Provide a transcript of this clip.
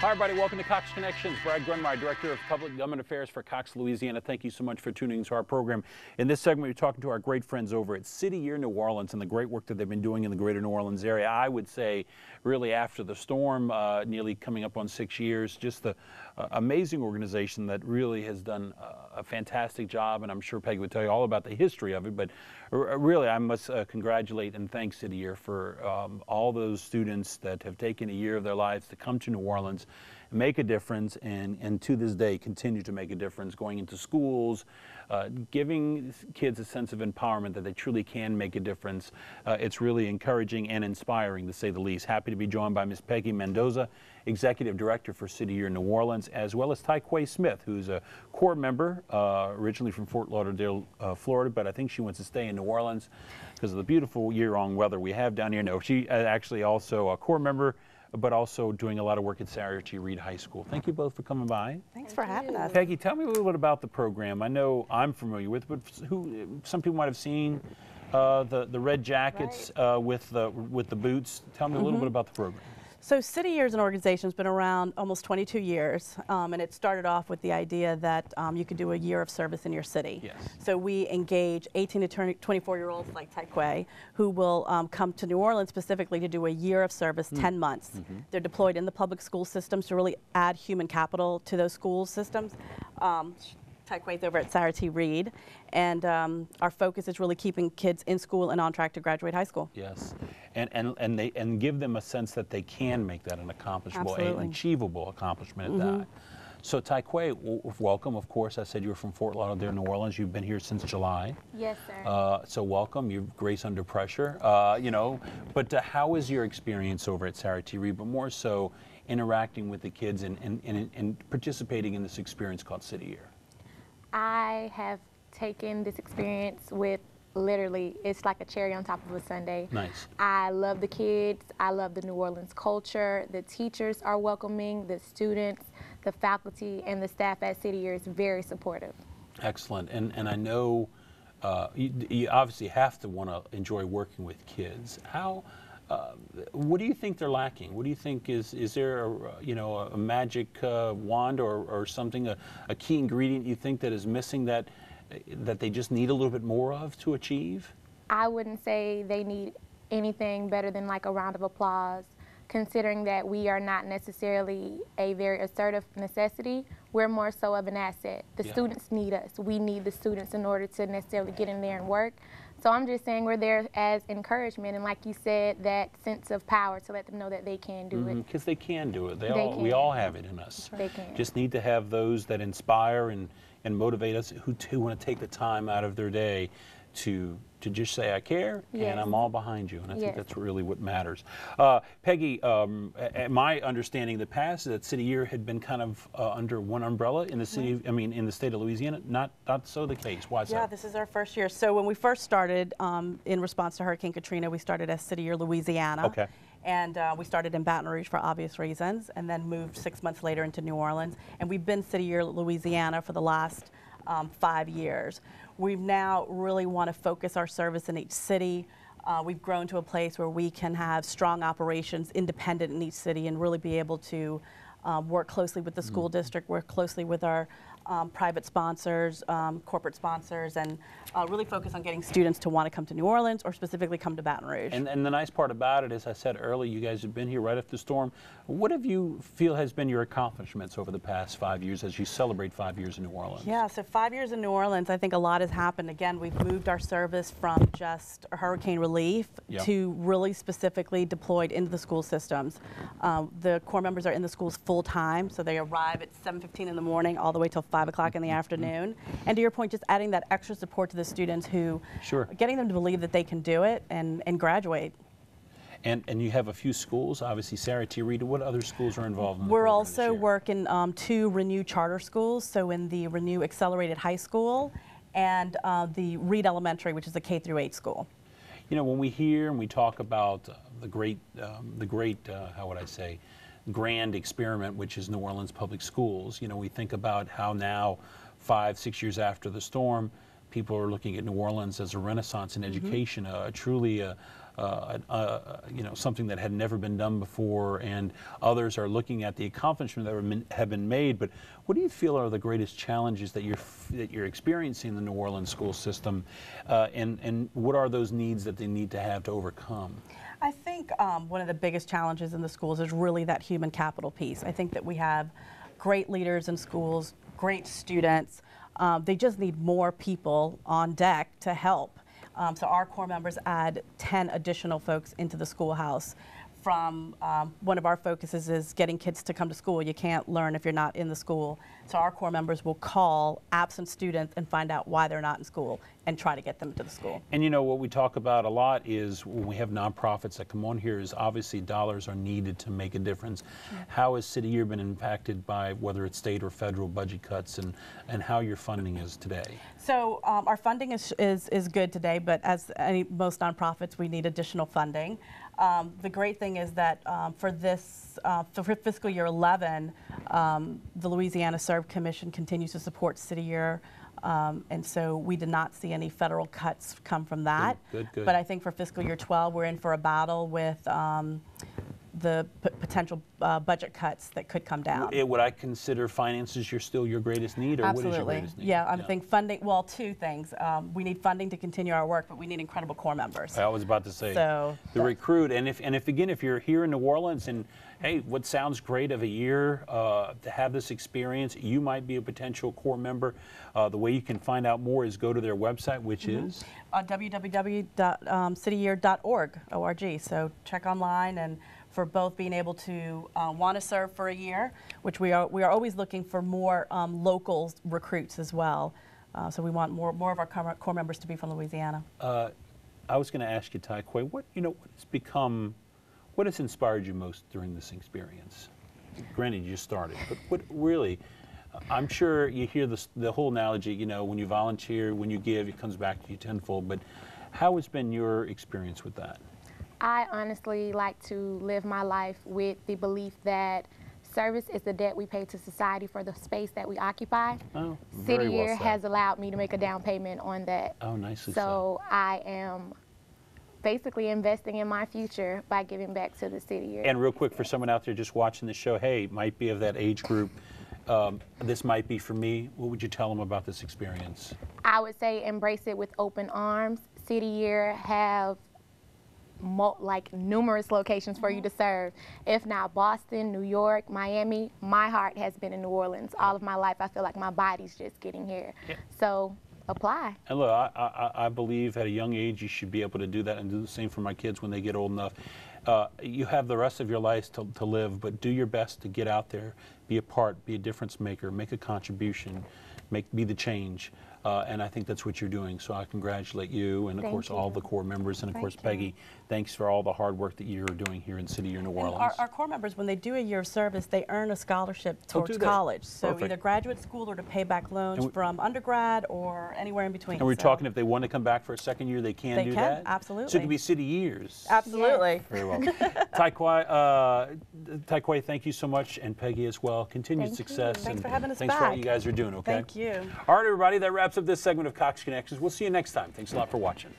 Hi, everybody. Welcome to Cox Connections. Brad Grundmeyer, Director of Public Government Affairs for Cox, Louisiana. Thank you so much for tuning into our program. In this segment, we're talking to our great friends over at City Year New Orleans and the great work that they've been doing in the greater New Orleans area. I would say, really, after the storm, nearly coming up on 6 years, just the amazing organization that really has done a fantastic job. And I'm sure Peggy would tell you all about the history of it. But really, I must congratulate and thank City Year for all those students that have taken a year of their lives to come to New Orleans, make a difference, and to this day continue to make a difference, going into schools, giving kids a sense of empowerment that they truly can make a difference. It's really encouraging and inspiring, to say the least. Happy to be joined by Miss Peggy Mendoza, Executive Director for City Year New Orleans, as well as Quay Smith, who's a core member, originally from Fort Lauderdale, Florida, but I think she wants to stay in New Orleans because of the beautiful year-round weather we have down here. No, she actually also a core member, but also doing a lot of work at Sarah T. Reed High School. Thank you both for coming by. Thanks for having us. Peggy, tell me a little bit about the program. I know I'm familiar with, but some people might have seen the red jackets, right, with the boots. Tell me a little bit about the program. So City Year as an organization has been around almost 22 years, and it started off with the idea that you could do a year of service in your city. Yes. So we engage 18 to 24-year-olds like Quay, who will come to New Orleans specifically to do a year of service, 10 months. They're deployed in the public school systems to really add human capital to those school systems. Quay's over at Sarah T. Reed, and our focus is really keeping kids in school and on track to graduate high school. Yes, and give them a sense that they can make that an accomplishable, an achievable accomplishment at that. So Quay, welcome. Of course, I said you were from Fort Lauderdale, New Orleans. You've been here since July. Yes, sir. So welcome. You've grace under pressure, you know. But how is your experience over at Sarah T. Reed, but more so interacting with the kids and participating in this experience called City Year? I have taken this experience with literally, it's like a cherry on top of a sundae. Nice. I love the kids. I love the New Orleans culture. The teachers are welcoming. The students, the faculty, and the staff at City Year is very supportive. Excellent. And I know you obviously have to want to enjoy working with kids. What do you think they're lacking? What do you think is there a magic wand or something, a key ingredient you think that is missing that they just need a little bit more of to achieve? I wouldn't say they need anything better than like a round of applause, considering that we are not necessarily a very assertive necessity. We're more so of an asset. The students need us. We need the students in order to necessarily get in there and work. So I'm just saying we're there as encouragement, and like you said, that sense of power to let them know that they can do it. Because they can do it. We all have it in us. They can. Just need to have those that inspire and motivate us, who want to take the time out of their day to just say, I care, and I'm all behind you. And I think that's really what matters. Peggy, my understanding in the past is that City Year had been kind of under one umbrella in the city, in the state of Louisiana. Not so the case. Why so? Yeah, this is our first year. So when we first started, in response to Hurricane Katrina, we started as City Year Louisiana. Okay. And we started in Baton Rouge for obvious reasons, and then moved 6 months later into New Orleans. And we've been City Year Louisiana for the last 5 years. We now really want to focus our service in each city. We've grown to a place where we can have strong operations independent in each city and really be able to work closely with the school district, work closely with our private sponsors, corporate sponsors, and really focus on getting students to want to come to New Orleans or specifically come to Baton Rouge. And the nice part about it, as I said earlier, you guys have been here right after the storm. What have you feel has been your accomplishments over the past 5 years as you celebrate 5 years in New Orleans? Yeah, so 5 years in New Orleans, I think a lot has happened. Again, we've moved our service from just hurricane relief to really specifically deployed into the school systems. The core members are in the schools full time, so they arrive at 7:15 in the morning all the way till 5 o'clock in the afternoon. And to your point, just adding that extra support to the students who, getting them to believe that they can do it and graduate. And you have a few schools, obviously Sarah T. Reed. What other schools are involved in the We're program also working 2 Renew charter schools, so in the Renew Accelerated High School and the Reed Elementary, which is a K-8 school. You know, when we hear and we talk about the great, how would I say, grand experiment, which is New Orleans public schools, you know, we think about how now, 5, 6 years after the storm, people are looking at New Orleans as a renaissance in education, truly you know, something that had never been done before, and others are looking at the accomplishments that have been made. But what do you feel are the greatest challenges that you're experiencing in the New Orleans school system, and what are those needs that they need to have to overcome? I think one of the biggest challenges in the schools is really that human capital piece. I think that we have great leaders in schools, great students. They just need more people on deck to help. So our core members add 10 additional folks into the schoolhouse. From one of our focuses is getting kids to come to school. You can't learn if you're not in the school. So our core members will call absent students and find out why they're not in school and try to get them to the school. And you know, what we talk about a lot is when we have nonprofits that come on here is obviously dollars are needed to make a difference. Sure. How has City Year been impacted by whether it's state or federal budget cuts, and how your funding is today? So our funding is good today, but as most nonprofits, we need additional funding. The great thing is that for fiscal year 11, the Louisiana Serve Commission continues to support City Year, and so we did not see any federal cuts come from that. Good. But I think for fiscal year 12, we're in for a battle with the potential budget cuts that could come down. Would I consider finances still your greatest need, or Absolutely. What is your greatest need? Yeah, I think funding, well, two things. We need funding to continue our work, but we need incredible core members. I was about to say, so the recruit, and if again, if you're here in New Orleans and hey, what sounds great of a year to have this experience, you might be a potential core member. The way you can find out more is go to their website, which is? www.cityyear.org. So check online, and for both being able to want to serve for a year, which we are always looking for more local recruits as well. So we want more of our core members to be from Louisiana. I was going to ask you, Quay, what has inspired you most during this experience? Granted, you just started, but what really? I'm sure you hear the whole analogy. You know, when you volunteer, when you give, it comes back to you tenfold. But how has been your experience with that? I honestly like to live my life with the belief that service is the debt we pay to society for the space that we occupy. Oh, City very well Year said. has allowed me to make a down payment on that. Oh, nicely So I am basically investing in my future by giving back to the City Year. And real quick, for someone out there just watching the show, hey, might be of that age group, this might be for me. What would you tell them about this experience? I would say embrace it with open arms. City Year have numerous locations for you to serve. If not Boston, New York, Miami, my heart has been in New Orleans all of my life. I feel like my body's just getting here. Yeah. So apply. And look, I believe at a young age you should be able to do that, and do the same for my kids when they get old enough. You have the rest of your life to live, but do your best to get out there, be a part, be a difference maker, make a contribution, be the change. And I think that's what you're doing. So I congratulate you, and of course all the core members, and of course Peggy. Thanks for all the hard work that you're doing here in City Year New Orleans. Our core members, when they do a year of service, they earn a scholarship towards college. So Perfect. Either graduate school or to pay back loans from undergrad or anywhere in between. And we're talking if they want to come back for a second year, they can do that? Absolutely. So it could be City Years. Absolutely. Very well. Quay, thank you so much, and Peggy as well. Continued success. Thanks for having us Thanks back. for all you guys are doing, okay? Thank you. All right, everybody, that wraps up this segment of Cox Connections. We'll see you next time. Thanks a lot for watching.